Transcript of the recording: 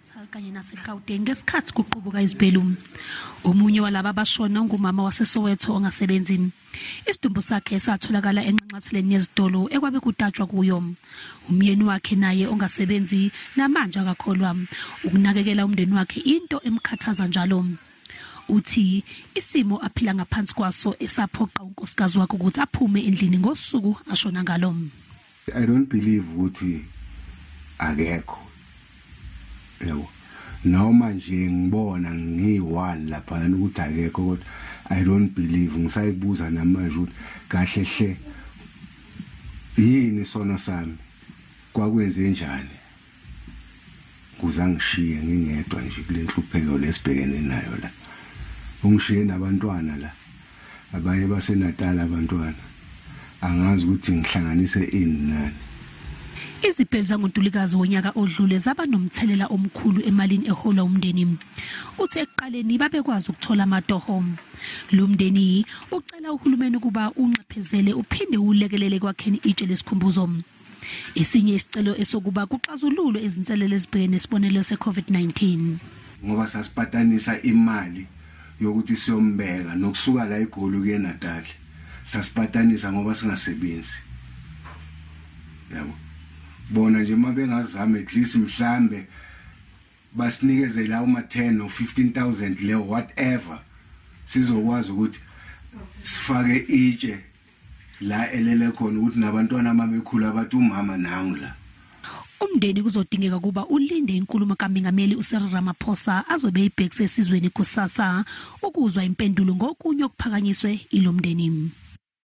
eNatal kanye naseGauteng ngesikhathi kuqubuka izibhelu. Omunye walaba abashona ngumama wase-Soweto ongasebenzi. Isidumbu sakhe satholakala enxanxatheleni yezitolo ekwabe kudatshwa kuyo. Umyeni wakhe naye ongasebenzi namanje akakholwa. Ukunakekela umndeni wakhe into emkhathaza njalo. Uthi isimo aphila ngaphansi kwaso esaphoqa unkosikazi wakhe ukuthi aphume endlini ngosuku ashona ngalo. I don't believe ukuthi akekho. Yebo. Noma nje ngibona ngiyi-1 lapha ukuthi akekho kodwa I don't believe ngisayibuza namanje ukuthi kahle hle yini sono sami kwakwenze njani kuzangishiye ngingedwa nje kule nhlupheko lesibhekene nayo la. Ungishiye nabantwana la abaye baseNatal abantwana angazi ukuthi ngihlanganise ini nani. Izibhelu zango-Ntulikazi wonyaka odlule zaba nomthelela omkhulu emalini ehola umndeni. Uthi ekuqaleni babekwazi ukuthola amatoho. Lo mndeni ucela uhulumeni kuba unxephezele uphinde ulekelele kwakheni itshe lesikhumbuzo. Esinye isicelo esokuba kuxazululwe izinselelo ezibhekene nesibonelo se-COVID-19. Ngoba sasipatanisa imali yokuthi siyombeka nokusuka la eGoli kuye eNatal. Sasipatanisa ngoba singasebenzi. Yabo. Bona nje mabengazama at least mhlambe basinikeze la uma 10 or 15,000 le whatever sizokwazi ukuthi sifake itshe la elele khona ukuthi nabantwana mabekhula bathi umama nangu la. Umndeni kuzodingeka kuba ulinde inkulumo kaMengameli uCyril Ramaphosa azobe ibhekise esizweni kusasa ukuzwa impendulo ngokunye okuphakanyiswe ilomndeni.